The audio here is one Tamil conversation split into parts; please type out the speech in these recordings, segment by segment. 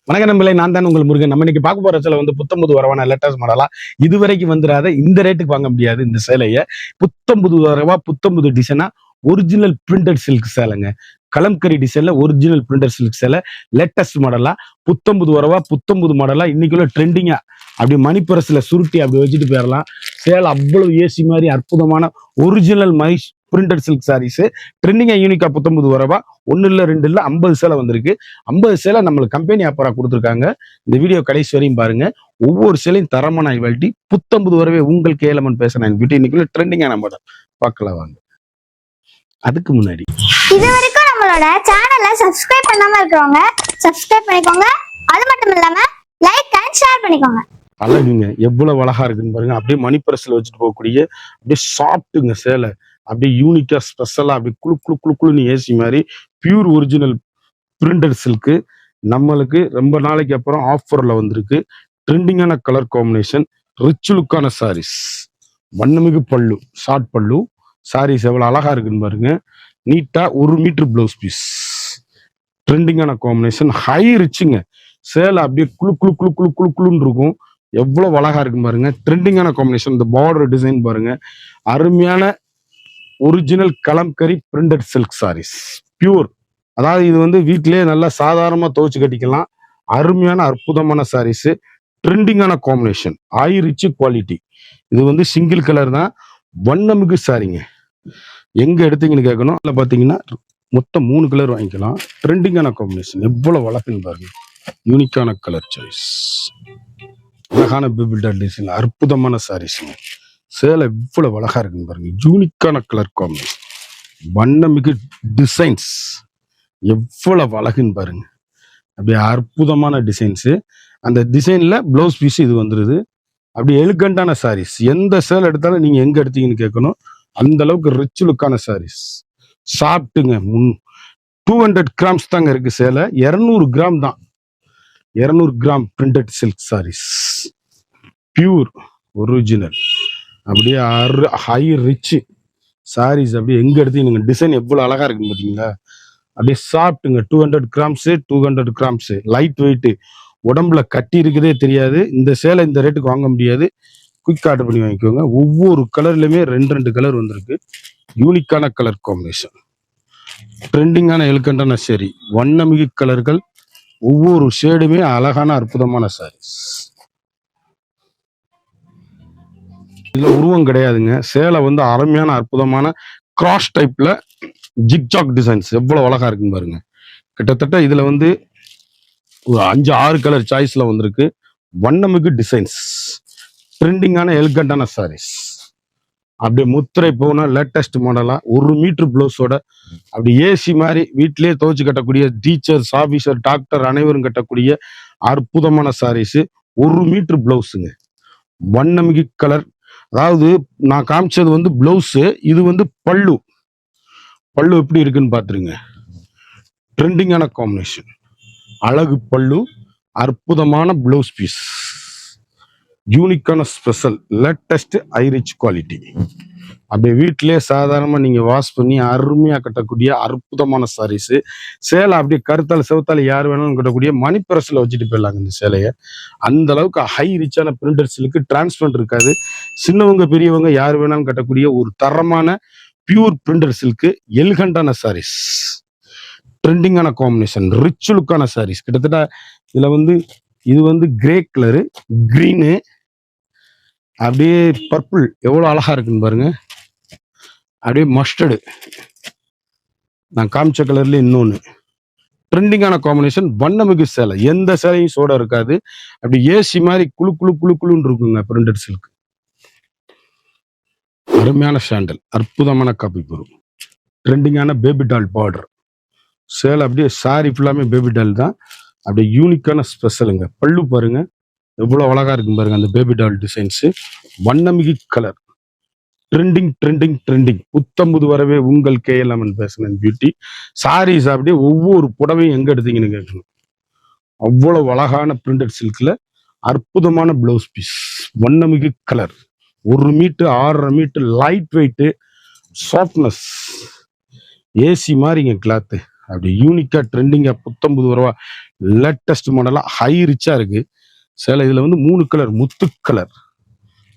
வணக்க நம்பளை, நான் தான் உங்கள் முருகன். நம்ம இன்னைக்கு பார்க்க போற சேலை வந்து புத்தம்புது வரவான லேட்டஸ்ட் மாடலா இதுவரைக்கும் வந்துடாத இந்த ரேட்டுக்கு வாங்க முடியாது. இந்த சேலையை புத்தம்புது வரவா புத்தம்புது டிசைனா ஒரிஜினல் பிரிண்டட் சில்க் சேலைங்க. கலம்கரி டிசைன்ல ஒரிஜினல் பிரிண்டட் சில்க் சேலை லேட்டஸ்ட் மாடலா புத்தம்புது வரவா புத்தம்புது மாடலா இன்னைக்குள்ள ட்ரெண்டிங்கா அப்படி மணிப்பரசுல சுருட்டி அப்படி வச்சுட்டு போயிடலாம். சேலை அவ்வளவு ஏசி மாதிரி அற்புதமான ஒரிஜினல் பிரிண்டட் சில்க் சாரீஸ் ட்ரெண்டிங்கா யூனிக்கா புத்தம்புது வரவா 1 இல்ல 2 இல்ல 50 சேலை வந்திருக்கு. 50 சேலை நம்மளுக்கு கம்பெனி ஆப்பரா கொடுத்துருக்காங்க. இந்த வீடியோ கடைசி வரையும் பாருங்க. ஒவ்வொரு சேலையும் தரமான குவாலிட்டி. புத்தம்புது வரவே உங்கள் கேலமன் பேசுறேன். இன்னைக்குள்ள ட்ரெண்டிங்கா நம்ம பார்க்கலாம் வாங்க. அதுக்கு முன்னாடி இது வரைக்கும் நம்மளோட சேனலை சப்ஸ்கிரைப் பண்ணாம இருக்கவங்க சப்ஸ்கிரைப் பண்ணிக்கோங்க. அது மட்டும் இல்லாம லைக் அண்ட் ஷேர் பண்ணிக்கோங்க. அழகுங்க, எவ்வளவு அழகா இருக்குன்னு பாருங்க. அப்படியே மணிப்பரசுல வச்சுட்டு போகக்கூடிய அப்படியே சாப்பிட்டுங்க சேலை அப்படியே யூனிக்கா ஸ்பெஷலா அப்படி குழு குழு குழு குழுன்னு ஏசி மாதிரி பியூர் ஒரிஜினல் பிரிண்டட் சில்க்கு. நம்மளுக்கு ரொம்ப நாளைக்கு அப்புறம் ஆஃபர்ல வந்திருக்கு. ட்ரெண்டிங்கான கலர் காம்பினேஷன், ரிச் லுக்கான சாரீஸ், வண்ணமிகு பல்லு, ஷார்ட் பல்லு. சாரீஸ் எவ்வளவு அழகா இருக்குன்னு பாருங்க. நீட்டா 1 மீட்டர் பிளவுஸ் பீஸ், ட்ரெண்டிங்கான காம்பினேஷன், ஹை ரிச்சுங்க. சேலை அப்படியே குழு குழு குழு குழு குழு குழுன்னு இருக்கும். எவ்வளவு அழகா இருக்குன்னு பாருங்க. ட்ரெண்டிங்கான காம்பினேஷன். இந்த பார்டர் டிசைன் பாருங்க. அருமையான original Kalamkari printed silk sarees, pure. அதாவது இது வந்து வீட்டிலேயே நல்லா சாதாரணமா துவைச்சு கட்டிக்கலாம். அருமையான அற்புதமான சாரீஸ், ட்ரெண்டிங்கான காம்பினேஷன், ஹை ரிச் குவாலிட்டி. இது வந்து சிங்கிள் கலர் தான், வண்ணமிகு சாரிங்க. எங்க எடுத்தீங்கன்னு கேட்கணும். அதில் பார்த்தீங்கன்னா மொத்தம் 3 கலர் வாங்கிக்கலாம். ட்ரெண்டிங்கான காம்பினேஷன், எவ்வளவு வழக்குன்னு பாருங்க. யூனிக்கான கலர் சாய்ஸ், அழகான பிபிள்டர் டிசைன், அற்புதமான சாரீஸுங்க. சேலை எவ்வளவு அழகா இருக்குன்னு பாருங்க. யூனிக்கான கலர் காம்பினேஷன், வண்ணமிகு டிசைன்ஸ், எவ்வளவு அழகுன்னு பாருங்க. அப்படியே அற்புதமான டிசைன்ஸ். அந்த டிசைன்ல பிளவுஸ் பீஸ் இது வந்துருது. அப்படி எலிகண்டான சாரீஸ். எந்த சேலை எடுத்தாலும் நீங்க எங்க எடுத்தீங்கன்னு கேட்கணும். அந்த அளவுக்கு ரிச் லுக்கான சாரீஸ். சாப்பிட்டுங்க 200 கிராம்ஸ் தாங்க இருக்கு சேலை. 200 கிராம் தான். 200 கிராம் printed silk sarees, pure original. அப்படியே ஹை ரிச் சாரீஸ். அப்படியே எங்க எடுத்தீங்க டிசைன் எவ்வளவு அழகா இருக்குன்னு பாத்தீங்களா. அப்படியே சாப்பிட்டுங்க 200 கிராம்ஸ், 200 கிராம்ஸ், லைட் வெயிட், உடம்புல கட்டி இருக்குதே தெரியாது. இந்த சேலை இந்த ரேட்டுக்கு வாங்க முடியாது. குயிக் ஆர்டர் பண்ணி வாங்கிக்கோங்க. ஒவ்வொரு கலர்லயுமே 2 கலர் வந்திருக்கு. யூனிக்கான கலர் காம்பினேஷன், ட்ரெண்டிங்கான எலிகண்டான சரி, வண்ணமிகு கலர்கள், ஒவ்வொரு ஷேடுமே அழகான அற்புதமான சாரீஸ். இதுல உருவம் கிடையாதுங்க. சேலை வந்து அருமையான அற்புதமான கிராஸ் டைப்ல ஜிக்ஜாக் டிசைன்ஸ், எவ்வளவு அழகா இருக்குன்னு பாருங்க. கிட்டத்தட்ட இதுல வந்து ஒரு 5-6 கலர் சாய்ஸ்ல வந்திருக்கு. வண்ணமிகு டிசைன்ஸ், ட்ரெண்டிங்கான எலிகண்டான சாரீஸ். அப்படியே முத்திரை போன லேட்டஸ்ட் மாடலா 1 மீட்டர் பிளவுஸோட அப்படி ஏசி மாதிரி வீட்டிலேயே துவைச்சு கட்டக்கூடிய டீச்சர்ஸ், ஆபீசர், டாக்டர் அனைவரும் கட்டக்கூடிய அற்புதமான சாரீஸ். 1 மீட்டர் பிளவுஸுங்க, வண்ணமிகு கலர். அதாவது நான் காமிச்சது வந்து பிளவுஸ், இது வந்து பல்லு. பல்லு எப்படி இருக்குன்னு பாத்துருங்க. ட்ரெண்டிங்கான காம்பினேஷன், அழகு பல்லு, அற்புதமான பிளவுஸ் பீஸ், யூனிக்கான special, latest high rich quality. அப்படியே வீட்டிலேயே சாதாரணமா நீங்க வாஷ் பண்ணி அருமையா கட்டக்கூடிய அற்புதமான சாரீஸ். சேலை அப்படியே கருத்தால் செவத்தால் யார் வேணாலும் கட்டக்கூடிய மணிப்பரசுல வச்சுட்டு போயிடலாங்க இந்த சேலையை. அந்த அளவுக்கு ஹை ரிச்சான பிரிண்டட் சில்க்கு, டிரான்ஸ்பரண்ட் இருக்காது. சின்னவங்க பெரியவங்க யார் வேணாலும் கட்டக்கூடிய ஒரு தரமான பியூர் பிரிண்டட் சில்க்கு, எலிகண்டான சாரீஸ், ட்ரெண்டிங்கான காம்பினேஷன், ரிச் லுக்கான சாரீஸ். கிட்டத்தட்ட இதுல வந்து இது வந்து கிரே கலரு, கிரீனு, அப்படியே பர்பிள், எவ்வளவு அழகா இருக்குன்னு பாருங்க. அப்படியே மஸ்டர்டு, நான் காமிச்ச கலர்ல இன்னொன்னு. ட்ரெண்டிங்கான காம்பினேஷன், வண்ணமிகு சேலை. எந்த சேலையும் சோட இருக்காது. அப்படி ஏசி மாதிரி குழு குழு குழு குழுன்னு இருக்குங்க பிரிண்டட் சில்க். அருமையான சாண்டல், அற்புதமான காப்பி பொருள், ட்ரெண்டிங்கான பேபி டால் பார்டர். சேலை அப்படியே சாரி ஃபுல்லாமே பேபி டால் தான். அப்படியே யூனிக்கான ஸ்பெஷலுங்க. பல்லு பாருங்க எவ்வளவு அழகா இருக்கும் பாருங்க. அந்த பேபி டால் டிசைன்ஸ், வண்ணமிகு கலர், ட்ரெண்டிங் ட்ரெண்டிங் ட்ரெண்டிங். புத்தம்புது வரவே உங்கள் கேஎல்எம்என் பேசுனேன் பியூட்டி சாரீஸ். அப்படியே ஒவ்வொரு புடவையும் எங்க எடுத்தீங்கன்னு கேட்கணும். அவ்வளவு அழகான பிரிண்டட் சில்க்ல அற்புதமான பிளவுஸ் பீஸ், வண்ணமிகு colour, 1 metre 6.5 metre, light weight, softness, AC மாதிரிங்க கிளாத்து. அப்படி யூனிக்கா ட்ரெண்டிங்கா புத்தம்புது வரவா லேட்டஸ்ட் மாடலா ஹை ரிச்சா இருக்கு சேலை. இதுல வந்து 3 கலர், முத்து கலர்,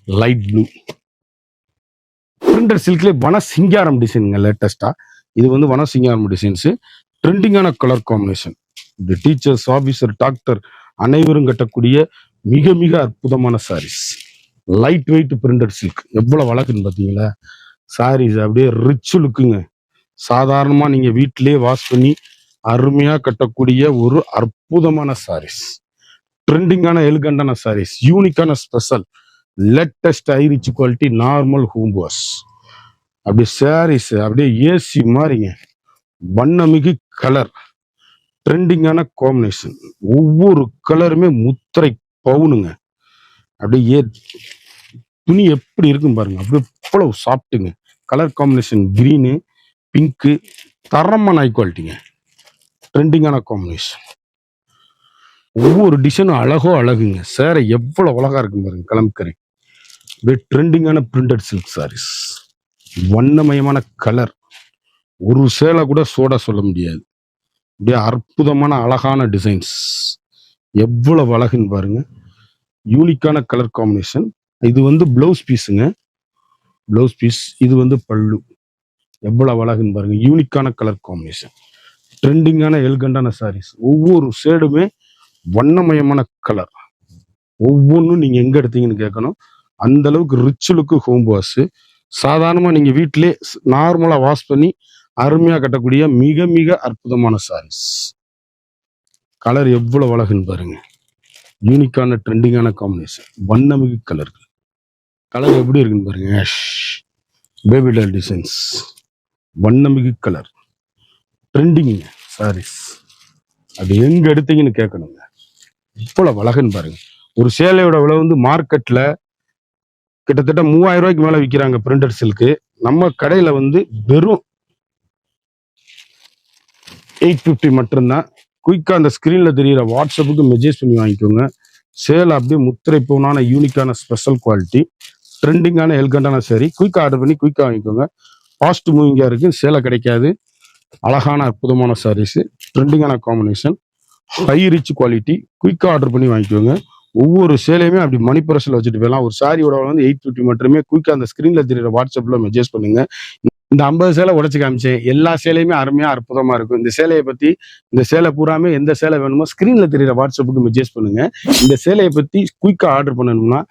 லைட் ப்ளூ. பிரிண்டட் சில்க்லேயே வன சிங்காரம் டிசைனுங்க லேட்டஸ்டா. இது வந்து வன சிங்காரம் டிசைன்ஸ். ட்ரெண்டிங்கான கலர் காம்பினேஷன். இந்த டீச்சர்ஸ், ஆபீசர், டாக்டர் அனைவரும் கட்டக்கூடிய மிக மிக அற்புதமான sarees. Light weight printed silk எவ்வளவு அழகுன்னு பாத்தீங்களா? சாரீஸ் அப்படியே ரிச் லுக்குங்க. சாதாரணமா நீங்க வீட்டிலேயே வாஷ் பண்ணி அருமையா கட்டக்கூடிய ஒரு அற்புதமான சாரீஸ். ட்ரெண்டிங்கான எலிகண்டான சாரீஸ், யூனிக்கான special, latest high rich quality, normal home wash. அப்படியே சாரீஸ் அப்படியே ஏசி மாதிரிங்க. வண்ணமிகு கலர், ட்ரெண்டிங்கான காம்பினேஷன். ஒவ்வொரு கலருமே முத்திரை பவுனுங்க. அப்படியே துணி எப்படி இருக்கும் பாருங்க. அப்படியே இவ்வளவு சாப்பிட்டுங்க. கலர் காம்பினேஷன் கிரீனு, பிங்க்கு, தரமான ஹை குவாலிட்டிங்க. ட்ரெண்டிங்கான காம்பினேஷன். ஒவ்வொரு டிசைனும் அழகோ அழகுங்க. சேரை எவ்வளவு அழகா இருக்கும் பாருங்க. கலம்கரை அப்படியே ட்ரெண்டிங்கான பிரிண்டட் சில்க் சாரீஸ். வண்ணமயமான கலர். ஒரு சேலை கூட சோடா சொல்ல முடியாது. அப்படியே அற்புதமான அழகான டிசைன்ஸ். எவ்வளவு அழகுன்னு பாருங்க. யூனிக்கான கலர் காம்பினேஷன். இது வந்து பிளவுஸ் பீஸுங்க. Blouse piece. இது வந்து பல்லு. எவ்வளவு அழகுன்னு பாருங்க. யூனிக்கான கலர் காம்பினேஷன். ட்ரெண்டிங்கான எல்கண்டான சாரீஸ். ஒவ்வொரு ஷேடுமே வண்ணமயமான கலர். ஒவ்வொன்றும் நீங்க எங்க எடுத்தீங்கன்னு கேட்கணும். அந்த அளவுக்கு ரிச் லுக்கு ஹோம் வாஷ். சாதாரணமா நீங்க வீட்டிலே நார்மலா வாஷ் பண்ணி அருமையா கட்டக்கூடிய மிக மிக அற்புதமான சாரீஸ். கலர் எவ்வளவு அழகுன்னு பாருங்க. யூனிக்கான ட்ரெண்டிங்கான காம்பினேஷன். வண்ணமிகு கலர். கலர் எப்படி இருக்குன்னு பாருங்க. Baby doll designs. வண்ணமிகு கலர். Trending saris. அது எங்க எடுத்தீங்கன்னு கேட்கணுங்க. இவ்வளவு அழகுன்னு பாருங்க. ஒரு சேலையோட விலை வந்து மார்க்கெட்ல கிட்டத்தட்ட 3000 ரூபாய்க்கு மேல விற்கிறாங்க பிரிண்டட் சில்க்கு. நம்ம கடையில வந்து வெறும் 850 மட்டும்தான். குயிக்கா அந்த ஸ்கிரீன்ல தெரியுற வாட்ஸ்அப்புக்கு மெசேஜ் பண்ணி வாங்கிக்கோங்க. சேலை அப்படியே முத்திரை பவுனான யூனிக்கான ஸ்பெஷல் குவாலிட்டி, ட்ரெண்டிங்கான எல்கண்டான சாரி. குயிக்கா ஆர்டர் பண்ணி குயிக்கா வாங்கிக்கோங்க. ஃபாஸ்ட் மூவிங்கா இருக்கு. சேலை கிடைக்காது. அழகான அற்புதமான சாரீஸ், ட்ரெண்டிங்கான காம்பினேஷன், ஹை ரிச் குவாலிட்டி. குயிக்கா ஆர்டர் பண்ணி வாங்கிக்கோங்க. ஒவ்வொரு சேலையுமே அப்படி மணி பர்ஸில் வச்சுட்டு போயிடலாம். ஒரு சாரியோட வந்து 850 மட்டுமே. குயிக்கா அந்த ஸ்கிரீன்ல தெரியுற வாட்ஸ்அப்ல மெசேஜ் பண்ணுங்க. இந்த 50 சேலை உடச்சு காமிச்சேன். எல்லா சேலையுமே அருமையா அற்புதமா இருக்கும். இந்த சேலையை பத்தி, இந்த சேலை பூராமே எந்த சேலை வேணுமோ ஸ்கிரீன்ல தெரியுற வாட்ஸ்அப்புக்கு மெசேஜ் பண்ணுங்க. இந்த சேலையை பத்தி குயிக்கா ஆர்டர் பண்ணணும்னா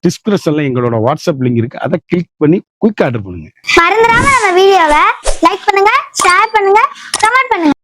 டிஸ்கிரிப்ஷன்ல எங்களோட வாட்ஸ்அப் லிங்க் இருக்கு. அதை கிளிக் பண்ணி குயிக்கா ஆர்டர் பண்ணுங்க. மறந்துடாம நம்ம வீடியோவை லைக் பண்ணுங்க, ஷேர் பண்ணுங்க, கமெண்ட் பண்ணுங்க.